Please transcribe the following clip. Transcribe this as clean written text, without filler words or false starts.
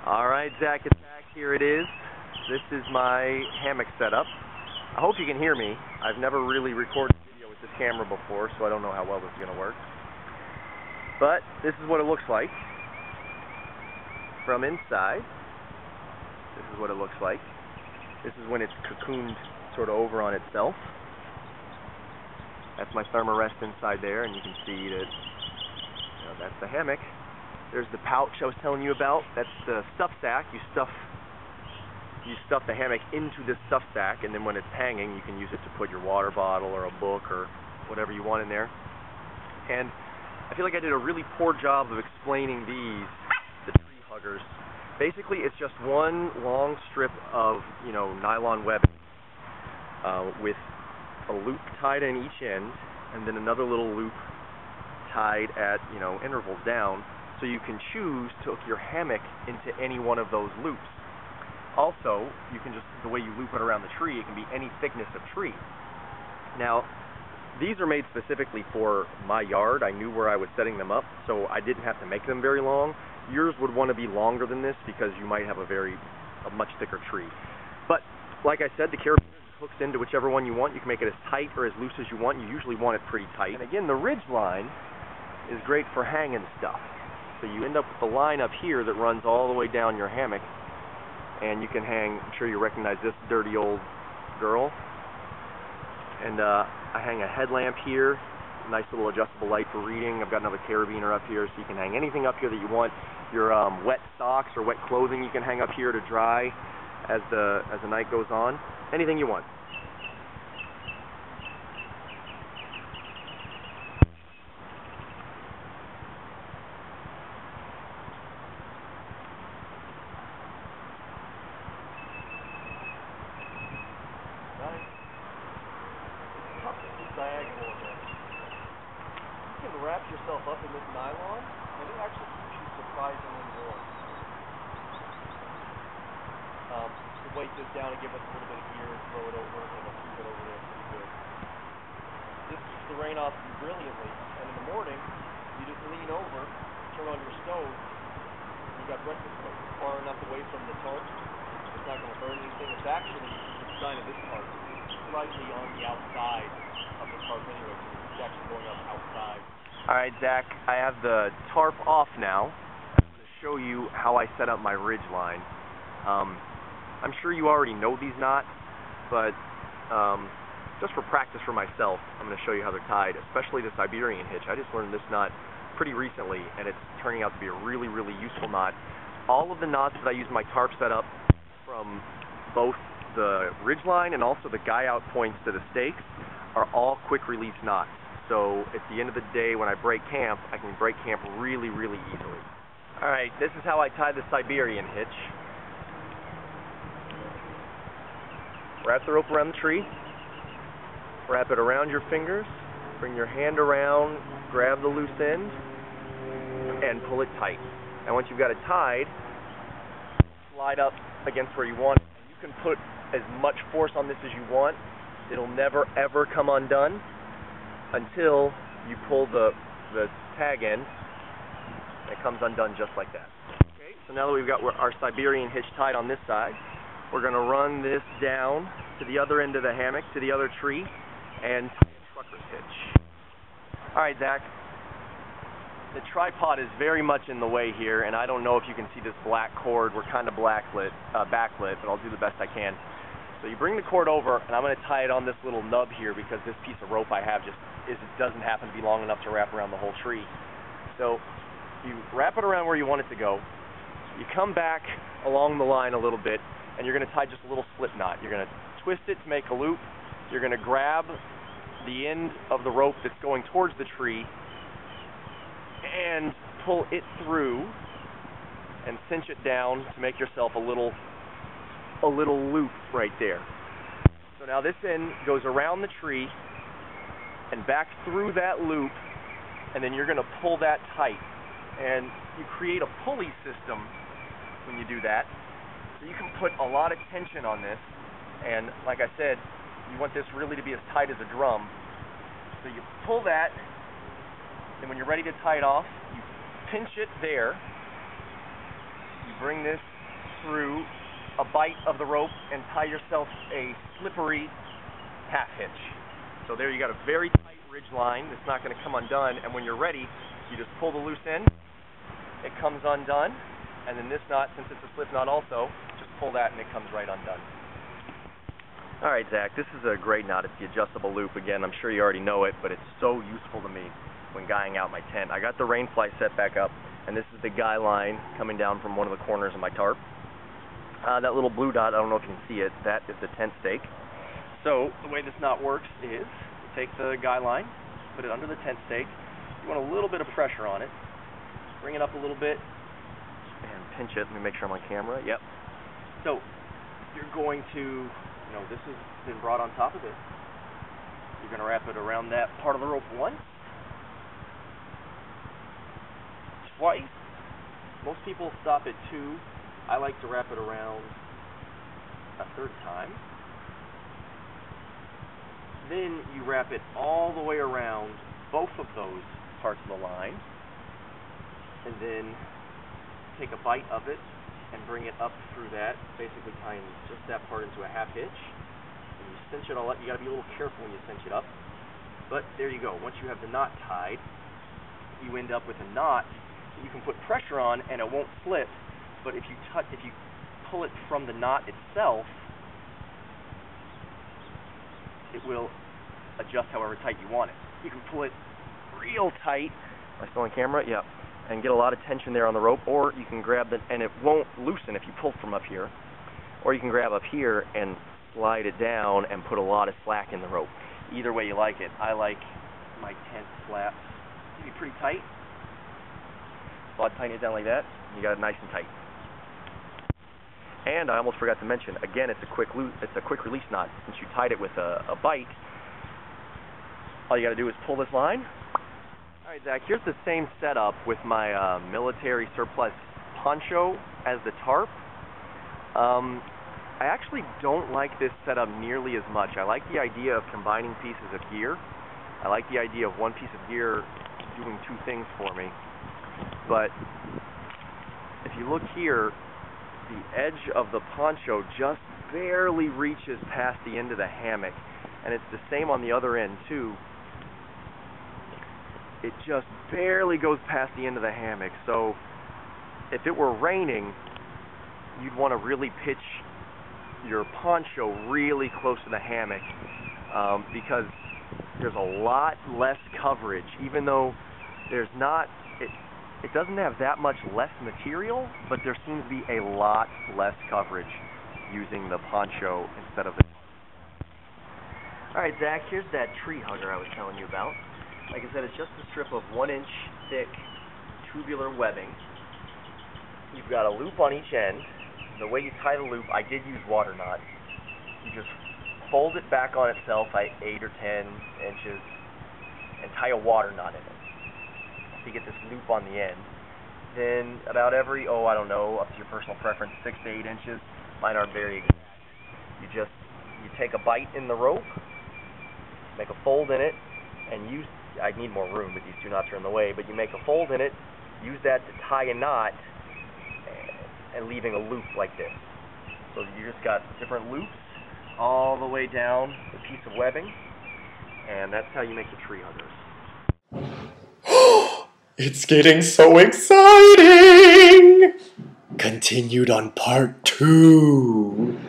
Alright, Zach, it's back. Here it is. This is my hammock setup. I hope you can hear me. I've never really recorded a video with this camera before, so I don't know how well this is going to work. But this is what it looks like from inside. This is what it looks like. This is when it's cocooned sort of over on itself. That's my thermarest inside there, and you can see that that's the hammock. There's the pouch I was telling you about. That's the stuff sack. You stuff the hammock into this stuff sack, and then when it's hanging, you can use it to put your water bottle or a book or whatever you want in there. And I feel like I did a really poor job of explaining the tree huggers. Basically, it's just one long strip of, nylon webbing with a loop tied in each end, and then another little loop tied at, intervals down, so you can choose to hook your hammock into any one of those loops. Also, you can the way you loop it around the tree, it can be any thickness of tree. Now, these are made specifically for my yard. I knew where I was setting them up, so I didn't have to make them very long. Yours would want to be longer than this because you might have a much thicker tree. But, like I said, the carabiner hooks into whichever one you want. You can make it as tight or as loose as you want. You usually want it pretty tight. And again, the ridge line is great for hanging stuff. So you end up with the line up here that runs all the way down your hammock, and you can hang, I'm sure you recognize this dirty old girl. And I hang a headlamp here, nice little adjustable light for reading. I've got another carabiner up here, so you can hang anything up here that you want. Your wet socks or wet clothing you can hang up here to dry as the night goes on. Anything you want. Diagonal of it. You can wrap yourself up in this nylon, and it actually keeps you surprisingly warm. Weight this down and give us a little bit of gear, throw it over, and it'll keep it over there pretty good. This keeps the rain off you brilliantly, and in the morning, you just lean over, turn on your stove, and you got breakfast cooked. Far enough away from the tarp, it's not going to burn anything. It's actually, the design of this tarp, slightly on the outside of the tarp anyway, so it's actually going up outside. Alright, Zach, I have the tarp off now. I'm going to show you how I set up my ridge line. I'm sure you already know these knots, but just for practice for myself, I'm going to show you how they're tied, especially the Siberian hitch. I just learned this knot pretty recently, and it's turning out to be a really, really useful knot. All of the knots that I use in my tarp setup, from both the ridge line and also the guy out points to the stakes, are all quick release knots. So at the end of the day, when I break camp, I can break camp really, really easily. Alright, this is how I tie the Siberian hitch. Wrap the rope around the tree, wrap it around your fingers, bring your hand around, grab the loose end, and pull it tight. And once you've got it tied, slide up against where you want it. And you can put as much force on this as you want. It'll never ever come undone until you pull the tag end. It comes undone just like that. Okay, so now that we've got our Siberian hitch tied on this side, we're going to run this down to the other end of the hammock, to the other tree, and tie a trucker's hitch. Alright, Zach, the tripod is very much in the way here, and I don't know if you can see this black cord. We're kind of backlit, but I'll do the best I can. So you bring the cord over, and I'm going to tie it on this little nub here because this piece of rope I have it doesn't happen to be long enough to wrap around the whole tree. So you wrap it around where you want it to go. You come back along the line a little bit, and you're going to tie just a little slip knot. You're going to twist it to make a loop. You're going to grab the end of the rope that's going towards the tree and pull it through and cinch it down to make yourself a little loop right there. So now this end goes around the tree and back through that loop, and then you're going to pull that tight. And you create a pulley system when you do that. So you can put a lot of tension on this, and like I said, you want this really to be as tight as a drum. So you pull that, and when you're ready to tie it off, you pinch it there, you bring this through a bite of the rope and tie yourself a slippery half hitch. So there you got a very tight ridge line that's not going to come undone, and when you're ready, you just pull the loose end, it comes undone, and then this knot, since it's a slip knot also, just pull that and it comes right undone. Alright, Zach, this is a great knot. It's the adjustable loop. Again, I'm sure you already know it, but it's so useful to me when guying out my tent. I got the rain fly set back up, and this is the guy line coming down from one of the corners of my tarp. That little blue dot, I don't know if you can see it, that is the tent stake. So the way this knot works is you take the guy line, put it under the tent stake. You want a little bit of pressure on it. Bring it up a little bit and pinch it. Let me make sure I'm on camera. Yep. So you're going to, this has been brought on top of it. You're going to wrap it around that part of the rope once, twice. Most people stop at 2. I like to wrap it around a 3rd time. Then you wrap it all the way around both of those parts of the line, and then take a bite of it and bring it up through that, basically tying just that part into a half hitch. And you cinch it all up. You got to be a little careful when you cinch it up. But there you go. Once you have the knot tied, you end up with a knot that you can put pressure on and it won't slip. But if you pull it from the knot itself, it will adjust however tight you want it. You can pull it real tight. Am I still on camera? Yep. And get a lot of tension there on the rope, or you can grab it and it won't loosen if you pull from up here. Or you can grab up here and slide it down and put a lot of slack in the rope. Either way you like it. I like my tent flaps to be pretty tight. So I'd tighten it down like that. You got it nice and tight. And I almost forgot to mention, again, it's a quick release knot. Since you tied it with a bite, all you got to do is pull this line. All right, Zach, here's the same setup with my military surplus poncho as the tarp. I actually don't like this setup nearly as much. I like the idea of combining pieces of gear. I like the idea of one piece of gear doing 2 things for me. But if you look here, the edge of the poncho just barely reaches past the end of the hammock, and it's the same on the other end too. It just barely goes past the end of the hammock. So if it were raining, you'd want to really pitch your poncho really close to the hammock, because there's a lot less coverage. Even though there's not, it doesn't have that much less material, but there seems to be a lot less coverage using the poncho instead of the tarp. Alright, Zach, here's that tree hugger I was telling you about. Like I said, it's just a strip of 1-inch thick tubular webbing. You've got a loop on each end. The way you tie the loop, I did use water knots. You just fold it back on itself by 8 or 10 inches and tie a water knot in it. So you get this loop on the end. Then about every, I don't know, up to your personal preference, 6 to 8 inches. Mine aren't very exact. You take a bite in the rope, make a fold in it, and I need more room, but these 2 knots are in the way, but you make a fold in it, use that to tie a knot, and leaving a loop like this. So you just got different loops all the way down the piece of webbing, and that's how you make the tree huggers. It's getting so exciting! Continued on part 2.